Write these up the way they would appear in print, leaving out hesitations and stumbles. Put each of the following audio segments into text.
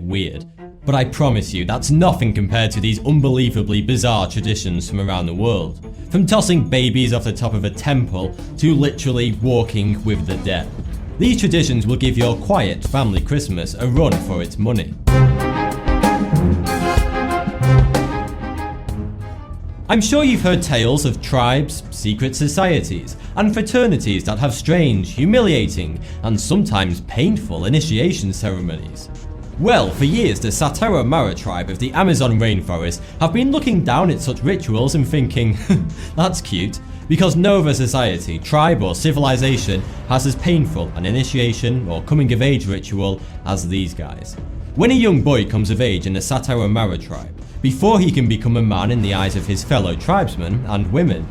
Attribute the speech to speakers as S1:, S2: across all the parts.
S1: weird. But I promise you, that's nothing compared to these unbelievably bizarre traditions from around the world. From tossing babies off the top of a temple to literally walking with the dead. These traditions will give your quiet family Christmas a run for its money. I'm sure you've heard tales of tribes, secret societies, and fraternities that have strange, humiliating, and sometimes painful initiation ceremonies. Well, for years the Satara Mara tribe of the Amazon rainforest have been looking down at such rituals and thinking, that's cute, because no other society, tribe or civilization has as painful an initiation or coming of age ritual as these guys. When a young boy comes of age in the Satara Mara tribe, before he can become a man in the eyes of his fellow tribesmen and women,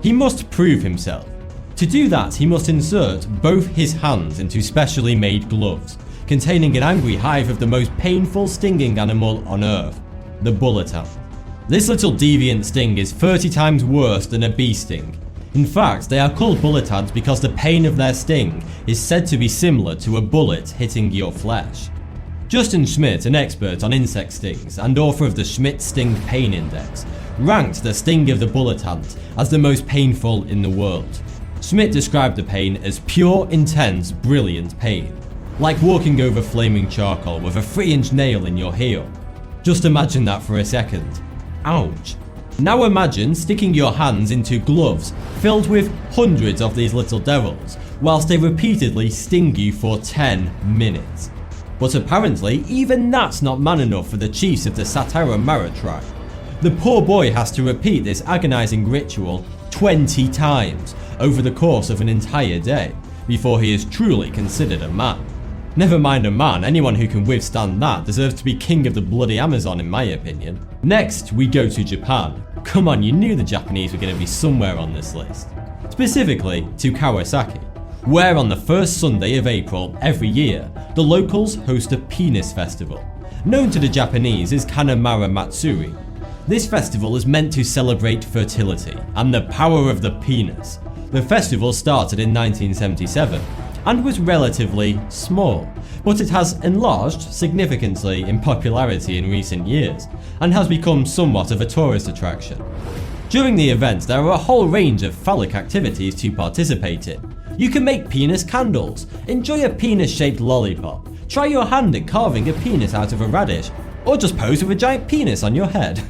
S1: he must prove himself. To do that, he must insert both his hands into specially made gloves, containing an angry hive of the most painful stinging animal on earth, the bullet ant. This little deviant sting is 30 times worse than a bee sting. In fact, they are called bullet ants because the pain of their sting is said to be similar to a bullet hitting your flesh. Justin Schmidt, an expert on insect stings and author of the Schmidt Sting Pain Index, ranked the sting of the bullet ant as the most painful in the world. Schmidt described the pain as pure, intense, brilliant pain. Like walking over flaming charcoal with a 3-inch nail in your heel. Just imagine that for a second. Ouch. Now imagine sticking your hands into gloves filled with hundreds of these little devils, whilst they repeatedly sting you for 10 minutes. But apparently, even that's not man enough for the chiefs of the Satara Mara tribe. The poor boy has to repeat this agonizing ritual 20 times over the course of an entire day before he is truly considered a man. Never mind a man, anyone who can withstand that deserves to be king of the bloody Amazon in my opinion. Next, we go to Japan. Come on, you knew the Japanese were going to be somewhere on this list. Specifically to Kawasaki, where on the first Sunday of April every year, the locals host a penis festival, known to the Japanese as Kanamara Matsuri. This festival is meant to celebrate fertility and the power of the penis. The festival started in 1977 and was relatively small, but it has enlarged significantly in popularity in recent years and has become somewhat of a tourist attraction. During the event, there are a whole range of phallic activities to participate in. You can make penis candles, enjoy a penis-shaped lollipop, try your hand at carving a penis out of a radish, or just pose with a giant penis on your head.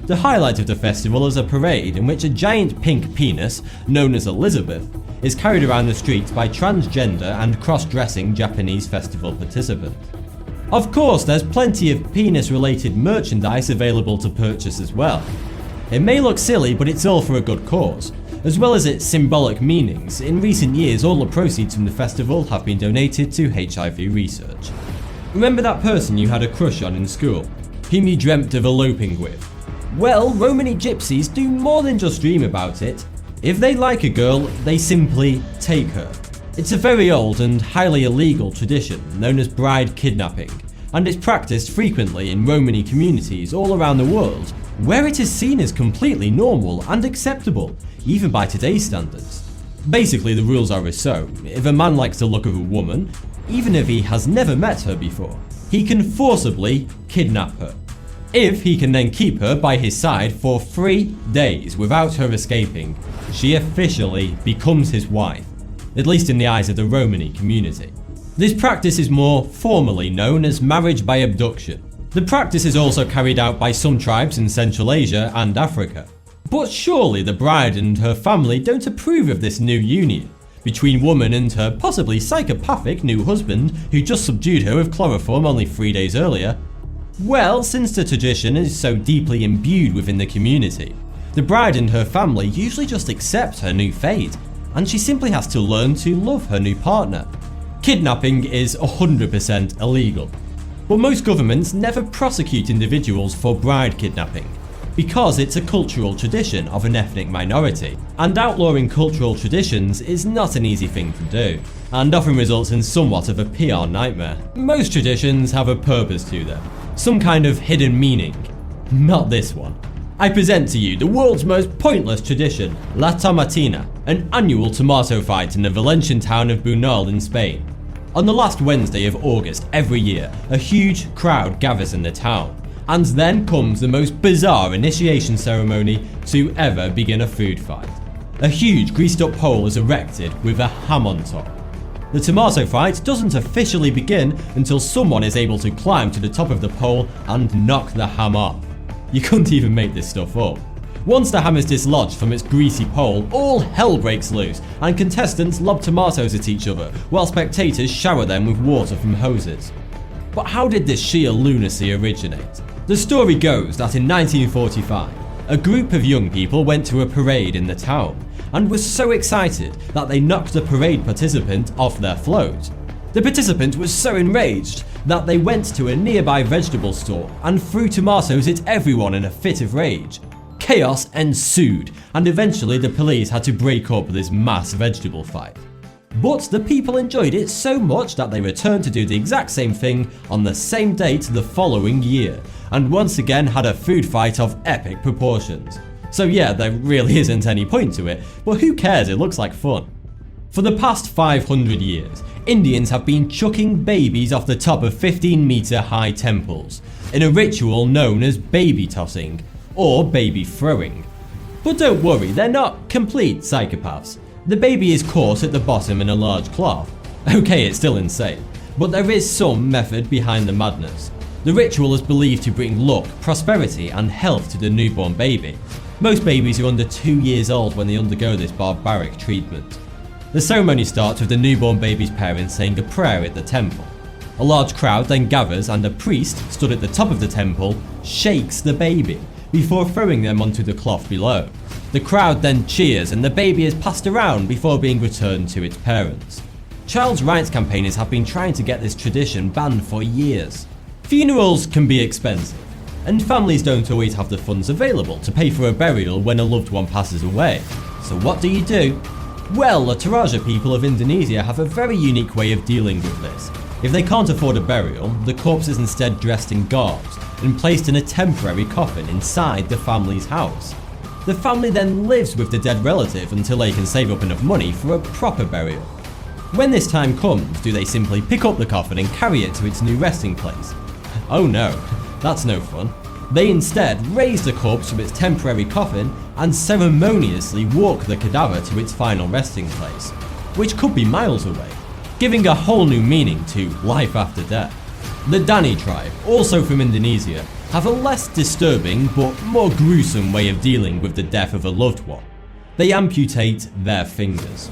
S1: The highlight of the festival is a parade in which a giant pink penis, known as Elizabeth, is carried around the streets by transgender and cross-dressing Japanese festival participants. Of course, there's plenty of penis-related merchandise available to purchase as well. It may look silly, but it's all for a good cause. As well as its symbolic meanings, in recent years all the proceeds from the festival have been donated to HIV research. Remember that person you had a crush on in school, whom you dreamt of eloping with? Well, Romany gypsies do more than just dream about it. If they like a girl, they simply take her. It's a very old and highly illegal tradition known as bride kidnapping, and it's practiced frequently in Romany communities all around the world, where it is seen as completely normal and acceptable, even by today's standards. Basically, the rules are as so: if a man likes the look of a woman, even if he has never met her before, he can forcibly kidnap her. If he can then keep her by his side for 3 days without her escaping, she officially becomes his wife, at least in the eyes of the Romany community. This practice is more formally known as marriage by abduction. The practice is also carried out by some tribes in Central Asia and Africa. But surely the bride and her family don't approve of this new union between woman and her possibly psychopathic new husband who just subdued her with chloroform only 3 days earlier. Well, since the tradition is so deeply imbued within the community, the bride and her family usually just accept her new fate, and she simply has to learn to love her new partner. Kidnapping is 100% illegal, but most governments never prosecute individuals for bride kidnapping, because it's a cultural tradition of an ethnic minority, and outlawing cultural traditions is not an easy thing to do, and often results in somewhat of a PR nightmare. Most traditions have a purpose to them, some kind of hidden meaning. Not this one. I present to you the world's most pointless tradition, La Tomatina, an annual tomato fight in the Valencian town of Bunol in Spain. On the last Wednesday of August every year, a huge crowd gathers in the town. And then comes the most bizarre initiation ceremony to ever begin a food fight. A huge greased up pole is erected with a ham on top. The tomato fight doesn't officially begin until someone is able to climb to the top of the pole and knock the ham off. You couldn't even make this stuff up. Once the ham is dislodged from its greasy pole, all hell breaks loose and contestants lob tomatoes at each other while spectators shower them with water from hoses. But how did this sheer lunacy originate? The story goes that in 1945, a group of young people went to a parade in the town and were so excited that they knocked the parade participant off their float. The participant was so enraged that they went to a nearby vegetable store and threw tomatoes at everyone in a fit of rage. Chaos ensued, and eventually the police had to break up this mass vegetable fight. But the people enjoyed it so much that they returned to do the exact same thing on the same date the following year, and once again had a food fight of epic proportions. So yeah, there really isn't any point to it, but who cares, it looks like fun. For the past 500 years, Indians have been chucking babies off the top of 15-meter high temples, in a ritual known as baby tossing, or baby throwing. But don't worry, they're not complete psychopaths. The baby is caught at the bottom in a large cloth. Okay, it's still insane, but there is some method behind the madness. The ritual is believed to bring luck, prosperity and health to the newborn baby. Most babies are under 2 years old when they undergo this barbaric treatment. The ceremony starts with the newborn baby's parents saying a prayer at the temple. A large crowd then gathers and a priest, stood at the top of the temple, shakes the baby before throwing them onto the cloth below. The crowd then cheers and the baby is passed around before being returned to its parents. Child's rights campaigners have been trying to get this tradition banned for years. Funerals can be expensive, and families don't always have the funds available to pay for a burial when a loved one passes away. So what do? Well, the Toraja people of Indonesia have a very unique way of dealing with this. If they can't afford a burial, the corpse is instead dressed in garbs and placed in a temporary coffin inside the family's house. The family then lives with the dead relative until they can save up enough money for a proper burial. When this time comes, do they simply pick up the coffin and carry it to its new resting place? Oh no, that's no fun. They instead raise the corpse from its temporary coffin and ceremoniously walk the cadaver to its final resting place, which could be miles away, giving a whole new meaning to life after death. The Dani tribe, also from Indonesia, have a less disturbing but more gruesome way of dealing with the death of a loved one. They amputate their fingers,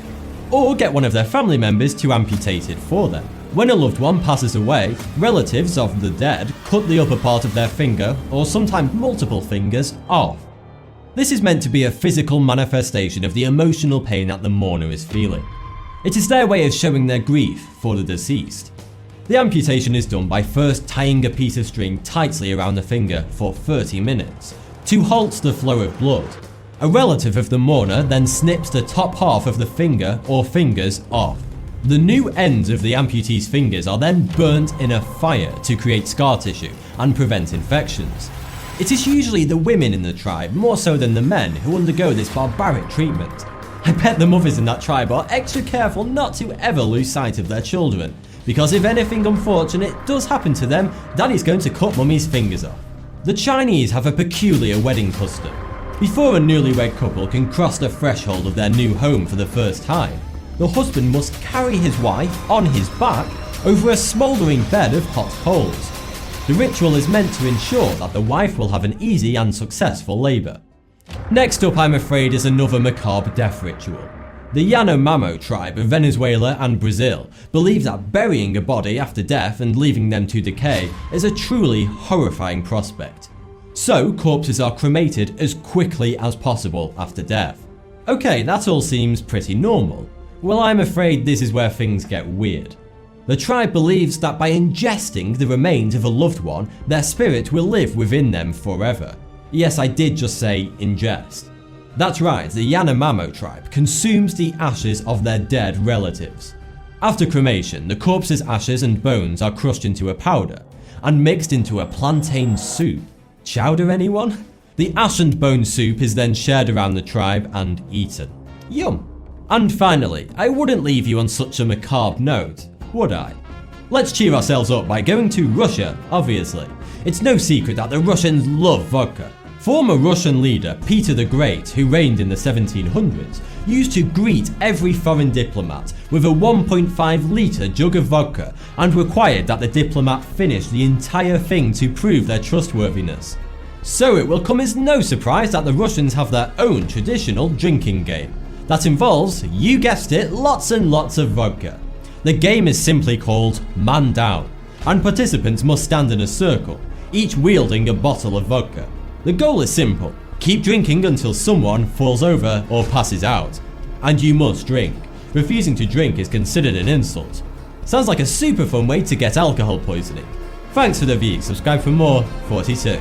S1: or get one of their family members to amputate it for them. When a loved one passes away, relatives of the dead cut the upper part of their finger, or sometimes multiple fingers, off. This is meant to be a physical manifestation of the emotional pain that the mourner is feeling. It is their way of showing their grief for the deceased. The amputation is done by first tying a piece of string tightly around the finger for 30 minutes to halt the flow of blood. A relative of the mourner then snips the top half of the finger or fingers off. The new ends of the amputee's fingers are then burnt in a fire to create scar tissue and prevent infections. It is usually the women in the tribe, more so than the men, who undergo this barbaric treatment. I bet the mothers in that tribe are extra careful not to ever lose sight of their children, because if anything unfortunate does happen to them, Daddy's going to cut Mummy's fingers off. The Chinese have a peculiar wedding custom. Before a newlywed couple can cross the threshold of their new home for the first time, the husband must carry his wife on his back over a smouldering bed of hot coals. The ritual is meant to ensure that the wife will have an easy and successful labour. Next up, I'm afraid, is another macabre death ritual. The Yanomamo tribe of Venezuela and Brazil believe that burying a body after death and leaving them to decay is a truly horrifying prospect. So corpses are cremated as quickly as possible after death. Okay, that all seems pretty normal. Well, I'm afraid this is where things get weird. The tribe believes that by ingesting the remains of a loved one, their spirit will live within them forever. Yes, I did just say ingest. That's right, the Yanomamo tribe consumes the ashes of their dead relatives. After cremation, the corpse's ashes and bones are crushed into a powder and mixed into a plantain soup. Chowder, anyone? The ash and bone soup is then shared around the tribe and eaten. Yum! And finally, I wouldn't leave you on such a macabre note. would I? Let's cheer ourselves up by going to Russia, obviously. It's no secret that the Russians love vodka. Former Russian leader Peter the Great, who reigned in the 1700s, used to greet every foreign diplomat with a 1.5 litre jug of vodka and required that the diplomat finish the entire thing to prove their trustworthiness. So it will come as no surprise that the Russians have their own traditional drinking game. That involves, you guessed it, lots and lots of vodka. The game is simply called Man Down, and participants must stand in a circle, each wielding a bottle of vodka. The goal is simple: keep drinking until someone falls over or passes out. And you must drink. Refusing to drink is considered an insult. Sounds like a super fun way to get alcohol poisoning. Thanks for the view, subscribe for more. 42.